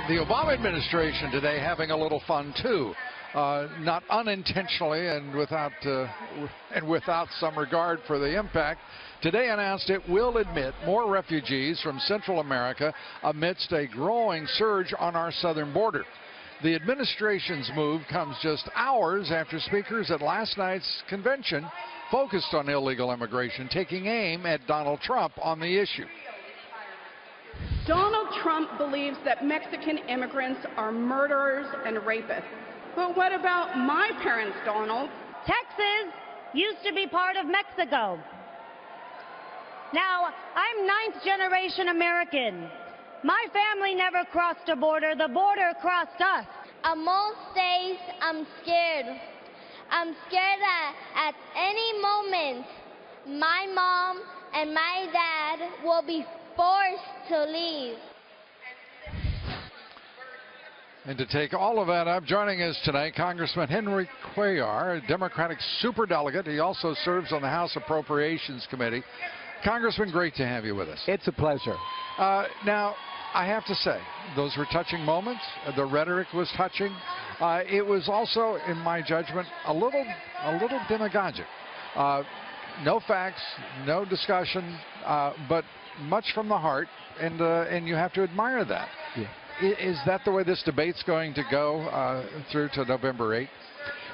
The Obama administration today having a little fun too, not unintentionally and without some regard for the impact. Today announced it will admit more refugees from Central America amidst a growing surge on our southern border. The administration's move comes just hours after speakers at last night's convention focused on illegal immigration, taking aim at Donald Trump on the issue. Donald Trump believes that Mexican immigrants are murderers and rapists. But what about my parents, Donald? Texas used to be part of Mexico. Now, I'm ninth-generation American. My family never crossed a border. The border crossed us. On most days, I'm scared. I'm scared that at any moment, my mom and my dad will be forced to leave. And to take all of that up, joining us tonight, Congressman Henry Cueller, a Democratic superdelegate. He also serves on the House Appropriations Committee. Congressman, great to have you with us. It's a pleasure. Now, I have to say, those were touching moments. The rhetoric was touching. It was also, in my judgment, a little demagogic. No facts, no discussion, but much from the heart, and you have to admire that. Yeah. Is that the way this debate's going to go through to November 8th?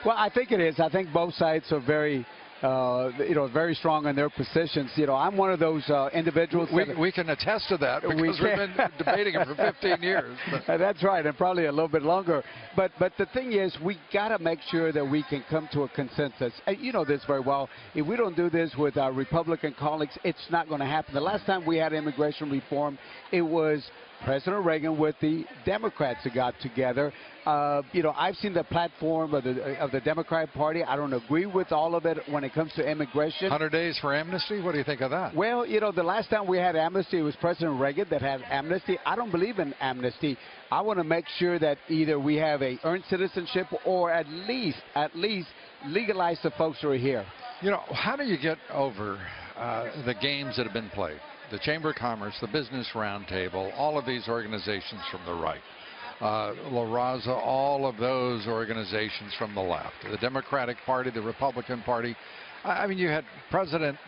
Well, I think it is. I think both sides are very, very strong in their positions. I'm one of those individuals. We can attest to that because we've been debating it for 15 years. That's right, and probably a little bit longer. But the thing is, we got to make sure that we can come to a consensus. You know this very well. If we don't do this with our Republican colleagues, it's not going to happen. The last time we had immigration reform, it was President Reagan with the Democrats that got together. I've seen the platform of the Democratic Party. I don't agree with all of it when it comes to immigration. 100 days for amnesty? What do you think of that? Well, the last time we had amnesty, it was President Reagan that had amnesty. I don't believe in amnesty. I want to make sure that either we have a earned citizenship or at least legalize the folks who are here. How do you get over the games that have been played? The Chamber of Commerce, the Business Roundtable, all of these organizations from the right, La Raza, all of those organizations from the left, the Democratic Party, the Republican Party. I mean, you had President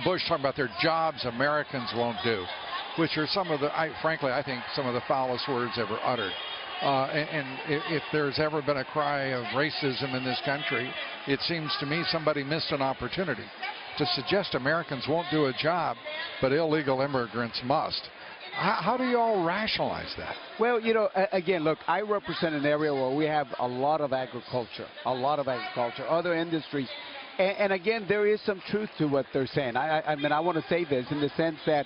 Bush talking about their jobs Americans won't do, which are frankly, I think some of the foulest words ever uttered. And if there's ever been a cry of racism in this country, it seems to me somebody missed an opportunity to suggest Americans won't do a job, but illegal immigrants must. How do you all rationalize that? Well, again, look, I represent an area where we have a lot of agriculture, other industries. And again, there is some truth to what they're saying. I mean, I want to say this in the sense that,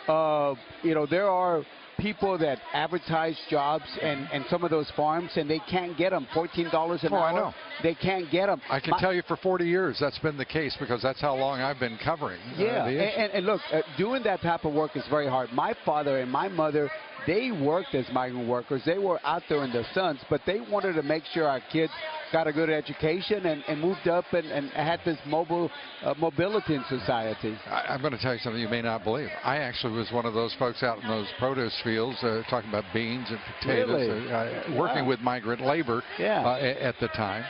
there are people that advertise jobs and some of those farms, and they can't get them. $14 an hour. I know. They can't get them. I can tell you for 40 years that's been the case because that's how long I've been covering the issue. And look, doing that type of work is very hard. My father and my mother, they worked as migrant workers. They were out there in the suns, but they wanted to make sure our kids got a good education and moved up and had this mobility in society. I'm going to tell you something you may not believe. I actually was one of those folks out in those produce fields talking about beans and potatoes, working with migrant labor at the time.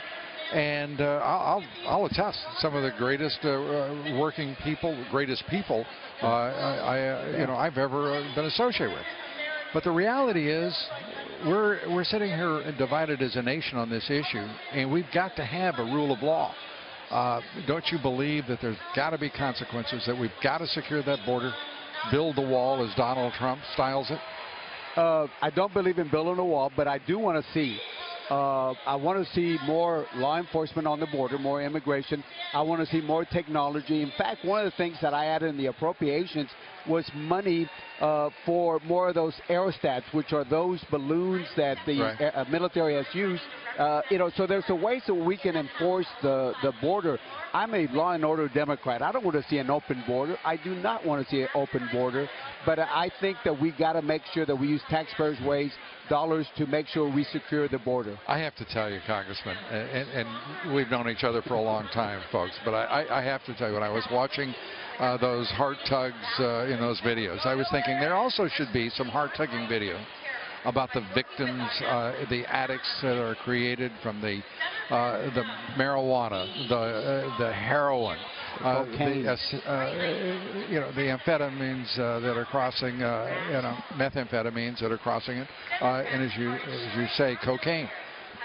And I'll attest, some of the greatest working people, I've ever been associated with. But the reality is, we're sitting here divided as a nation on this issue, and we've got to have a rule of law. Don't you believe that there's got to be consequences, that we've got to secure that border, build the wall as Donald Trump styles it? I don't believe in building a wall, but I do want to see I want to see more law enforcement on the border, more immigration. I want to see more technology. In fact, one of the things that I added in the appropriations was money for more of those aerostats, which are those balloons that the military has used. So there's a way so we can enforce the border. I'm a law and order Democrat. I don't want to see an open border. I do not want to see an open border. But I think that we got to make sure that we use taxpayers' dollars to make sure we secure the border. I have to tell you, Congressman, and we've known each other for a long time, folks, but I have to tell you, when I was watching those heart tugs in those videos, I was thinking there also should be some heart tugging video about the victims, the addicts that are created from the marijuana, the heroin, the amphetamines that are crossing, methamphetamines that are crossing it, and as you say, cocaine.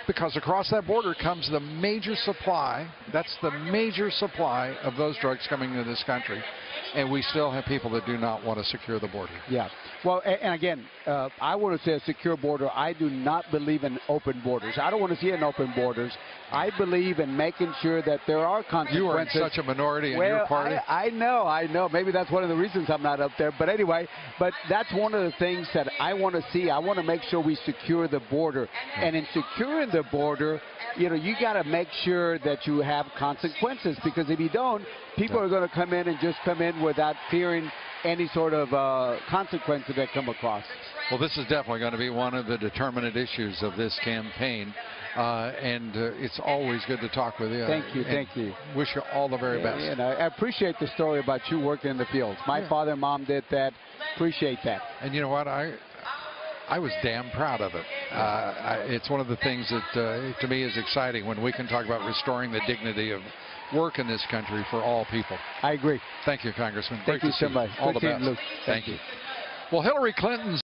Because across that border comes the major supply, that's the major supply of those drugs coming into this country. And we still have people that do not want to secure the border. Yeah. Well, and again, I want to say a secure border. I do not believe in open borders. I don't want to see an open borders. I believe in making sure that there are consequences. You are in such a minority in your party. I know. Maybe that's one of the reasons I'm not up there. But anyway, that's one of the things that I want to see. I want to make sure we secure the border. And in securing the border, you got to make sure that you have consequences, because if you don't, people are going to come in and just come in without fearing any sort of consequences that come across. Well, this is definitely going to be one of the determinant issues of this campaign, and it's always good to talk with you. Thank you. Wish you all the very best. And I appreciate the story about you working in the fields. My father and mom did that. Appreciate that. And you know what? I was damn proud of it. It's one of the things that, to me, is exciting when we can talk about restoring the dignity of work in this country for all people. I agree. Thank you, Congressman. Thank you so much. All the best. Luke. Thank you. Well, Hillary Clinton's